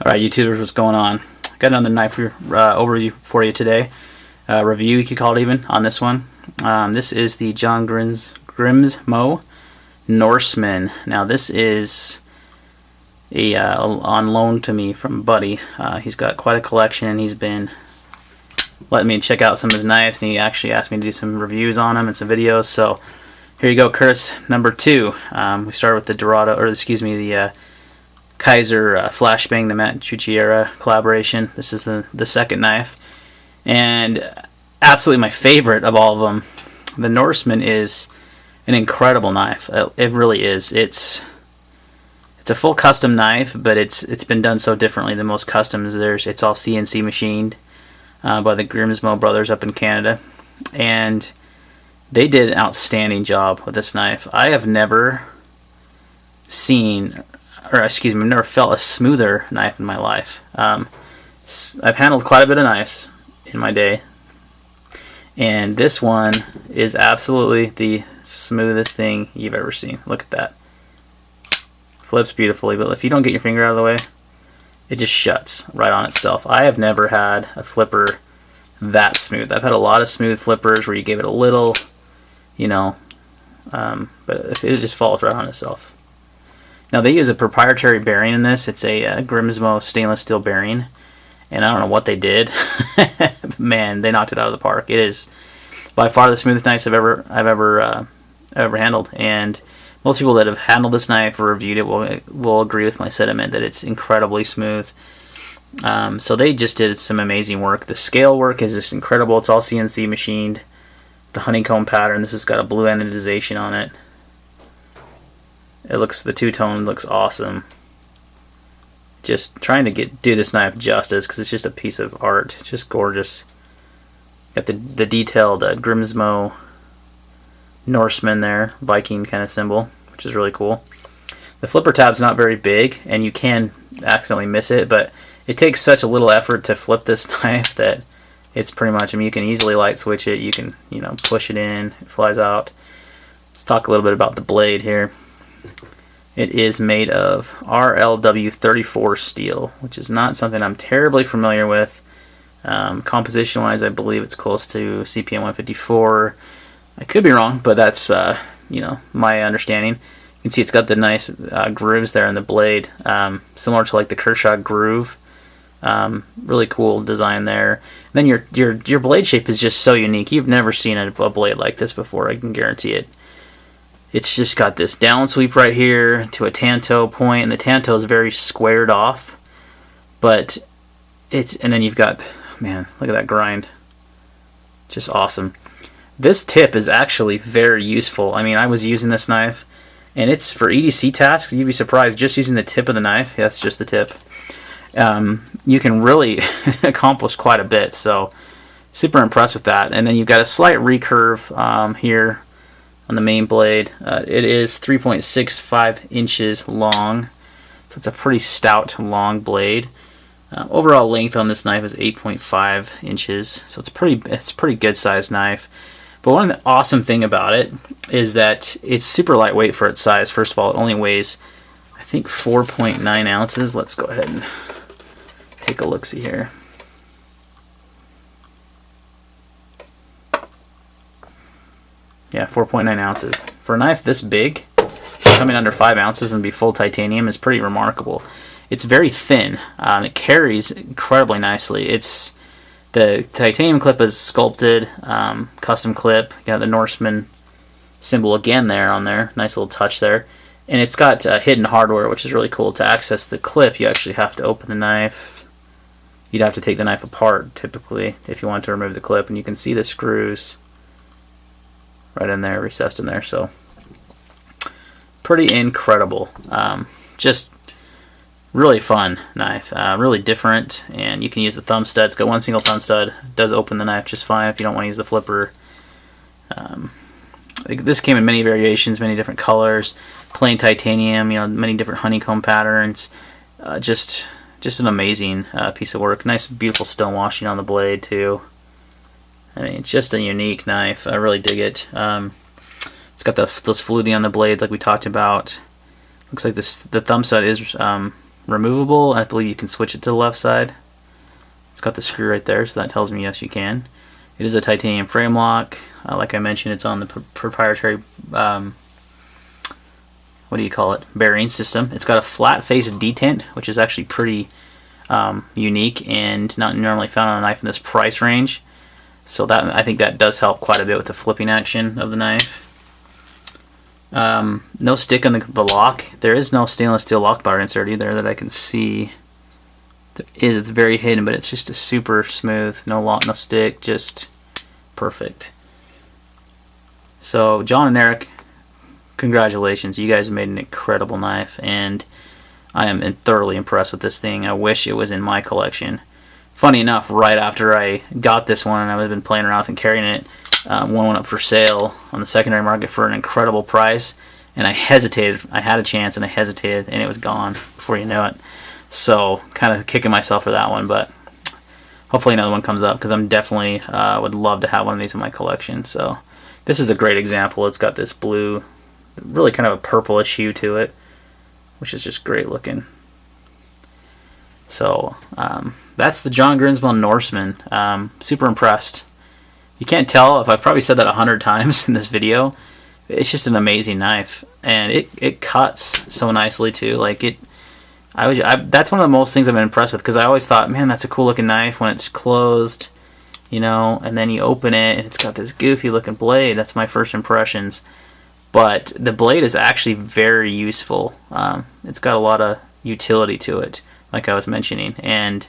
Alright YouTubers, what's going on? Got another knife overview for you today. Review, you could call it even, on this one. This is the Grimsmo Norseman. Now this is on loan to me from a buddy. He's got quite a collection and he's been letting me check out some of his knives, and he actually asked me to do some reviews on them and some videos. So here you go, Curtis, number 2. We started with the Dorado, or excuse me, the Kaiser Flashbang, the Matt Chuchiera collaboration. This is the second knife, and absolutely my favorite of all of them. The Norseman is an incredible knife. It really is. It's a full custom knife, but it's been done so differently than most customs. It's all CNC machined by the Grimsmo brothers up in Canada, and they did an outstanding job with this knife. I have never seen, or excuse me, I've never felt a smoother knife in my life. I've handled quite a bit of knives in my day, and this one is absolutely the smoothest thing you've ever seen. Look at that. Flips beautifully, but if you don't get your finger out of the way, it just shuts right on itself. I have never had a flipper that smooth. I've had a lot of smooth flippers where you give it a little, you know, but it just falls right on itself. Now they use a proprietary bearing in this. It's a Grimsmo stainless steel bearing, and I don't know what they did. Man, they knocked it out of the park. It is by far the smoothest knife I've ever handled, and most people that have handled this knife or reviewed it will agree with my sentiment that it's incredibly smooth. So they just did some amazing work. The scale work is just incredible. It's all CNC machined. The honeycomb pattern. This has got a blue anodization on it. The two-tone looks awesome. Just trying to do this knife justice because it's just a piece of art. It's just gorgeous. Got the detailed Grimsmo Norseman there, Viking kind of symbol, which is really cool. The flipper tab's not very big, and you can accidentally miss it, but it takes such a little effort to flip this knife that it's pretty much, I mean, you can easily light switch it. You can, you know, push it in, it flies out. Let's talk a little bit about the blade here. It is made of RLW34 steel, which is not something I'm terribly familiar with. Composition-wise, I believe it's close to CPM 154. I could be wrong, but that's you know, my understanding. You can see it's got the nice grooves there in the blade, similar to like the Kershaw groove. Really cool design there. And then your blade shape is just so unique. You've never seen a blade like this before, I can guarantee it. It's just got this down sweep right here to a tanto point, and the tanto is very squared off. But and then you've got, man, look at that grind. Just awesome. This tip is actually very useful. I mean, I was using this knife, and it's for EDC tasks. You'd be surprised just using the tip of the knife. Yeah, that's just the tip. You can really accomplish quite a bit. So, super impressed with that. And then you've got a slight recurve here on the main blade. It is 3.65 inches long, so it's a pretty stout, long blade. Overall length on this knife is 8.5 inches, so it's a pretty good sized knife. But one of the awesome thing about it is that it's super lightweight for its size. First of all, it only weighs, I think, 4.9 ounces. Let's go ahead and take a look-see here. Yeah, 4.9 ounces. For a knife this big, coming under 5 ounces and be full titanium is pretty remarkable. It's very thin. It carries incredibly nicely. The titanium clip is sculpted, custom clip. You got the Norseman symbol again there on there. Nice little touch there. And it's got hidden hardware, which is really cool. To access the clip, you actually have to open the knife. You'd have to take the knife apart, typically, if you want to remove the clip. And you can see the screws right in there, recessed in there. So, pretty incredible. Just really fun knife, really different, and you can use the thumb stud. It's got one single thumb stud. It does open the knife just fine if you don't want to use the flipper. This came in many variations, many different colors, plain titanium, you know, many different honeycomb patterns. Just an amazing piece of work. Nice, beautiful stone washing on the blade too. I mean, it's just a unique knife. I really dig it. It's got those fluting on the blade like we talked about. Looks like the thumb stud is removable. I believe you can switch it to the left side. It's got the screw right there, so that tells me yes, you can. It is a titanium frame lock. Like I mentioned, it's on the proprietary, what do you call it, bearing system. It's got a flat face detent, which is actually pretty unique and not normally found on a knife in this price range. So that, I think that does help quite a bit with the flipping action of the knife. No stick on the lock. There is no stainless steel lock bar insert either that I can see. There is, it's very hidden, but it's just a super smooth, no lock, no stick, just perfect. So John and Eric, congratulations, you guys made an incredible knife, and I am thoroughly impressed with this thing. I wish it was in my collection. Funny enough, right after I got this one and I've been playing around with and carrying it, one went up for sale on the secondary market for an incredible price, and I hesitated. I had a chance and I hesitated, and it was gone before you know it. So kind of kicking myself for that one, but hopefully another one comes up, because I'm definitely would love to have one of these in my collection. So this is a great example. It's got this blue, really kind of a purplish hue to it, which is just great looking. So that's the John Grimsmo Norseman. Super impressed. You can't tell if I've probably said that 100 times in this video. It's just an amazing knife, and it cuts so nicely too. Like that's one of the most things I've been impressed with, because I always thought, man, that's a cool looking knife when it's closed, you know, and then you open it and it's got this goofy looking blade. That's my first impressions. But the blade is actually very useful. It's got a lot of utility to it, like I was mentioning, and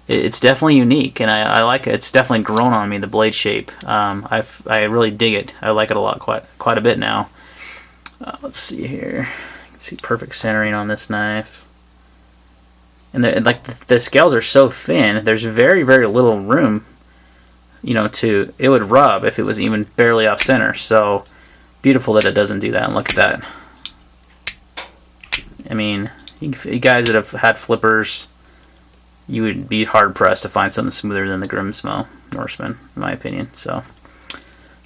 it's definitely unique, and I like it. It's definitely grown on me, the blade shape. I really dig it. I like it a lot, quite a bit now. Let's see here. You can see perfect centering on this knife. And the scales are so thin, there's very, very little room, you know, it would rub if it was even barely off center. So beautiful that it doesn't do that. And look at that. I mean, you guys that have had flippers, you would be hard pressed to find something smoother than the Grimsmo Norseman, in my opinion. So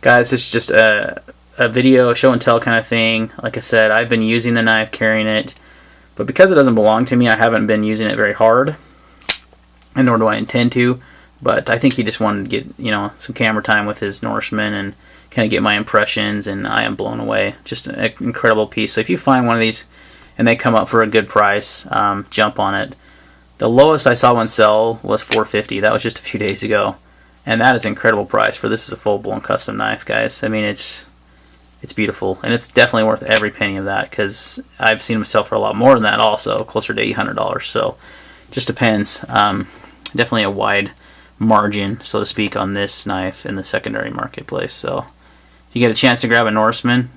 guys, this is just a video, show and tell kind of thing. Like I said, I've been using the knife, carrying it, but because it doesn't belong to me, I haven't been using it very hard, and nor do I intend to. But I think he just wanted to get, you know, some camera time with his Norseman and kind of get my impressions, and I am blown away. Just an incredible piece. So if you find one of these and they come up for a good price, jump on it. The lowest I saw one sell was $450. That was just a few days ago, and that is an incredible price for this. Is a full-blown custom knife, guys. I mean, it's beautiful, and it's definitely worth every penny of that, because I've seen them sell for a lot more than that, also closer to $800. So just depends. Definitely a wide margin, so to speak, on this knife in the secondary marketplace. So if you get a chance to grab a Norseman,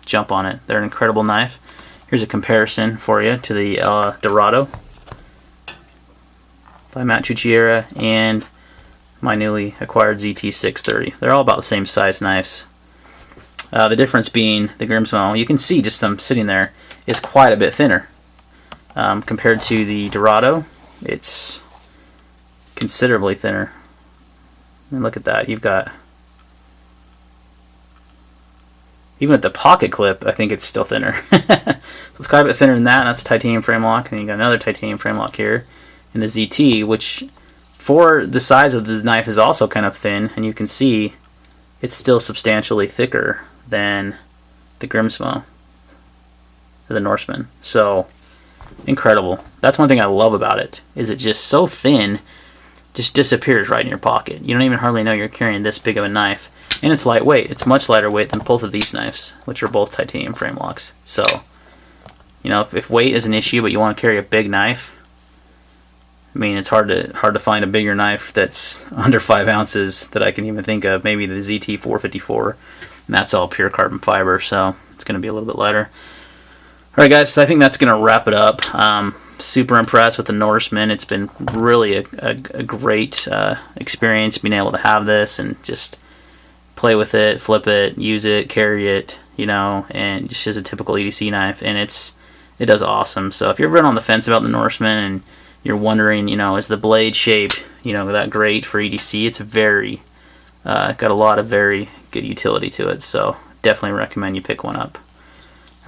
jump on it. They're an incredible knife. Here's a comparison for you to the Dorado by Matt Chuchiera and my newly acquired ZT630. They're all about the same size knives. The difference being the Grimsmo, you can see just them sitting there, is quite a bit thinner. Compared to the Dorado, it's considerably thinner. And look at that, you've got, even with the pocket clip, I think it's still thinner. So it's quite a bit thinner than that, and that's a titanium frame lock, and you got another titanium frame lock here in the ZT, which for the size of the knife is also kind of thin, and you can see it's still substantially thicker than the Grimsmo, the Norseman. So incredible. That's one thing I love about it, is it just so thin, just disappears right in your pocket. You don't even hardly know you're carrying this big of a knife, and it's lightweight. It's much lighter weight than both of these knives, which are both titanium frame locks. So, you know, if weight is an issue, but you want to carry a big knife, I mean, it's hard to find a bigger knife that's under 5 ounces that I can even think of. Maybe the ZT 454, and that's all pure carbon fiber, so it's going to be a little bit lighter. Alright guys, so I think that's going to wrap it up. Super impressed with the Norseman. It's been really a great experience being able to have this and just play with it, flip it, use it, carry it, you know, and just as a typical EDC knife, and it does awesome. So if you're ever on the fence about the Norseman and you're wondering, you know, is the blade shape, you know, that great for EDC? It's very got a lot of very good utility to it, so definitely recommend you pick one up.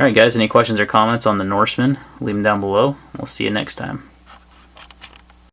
Alright guys, any questions or comments on the Norseman, leave them down below. We'll see you next time.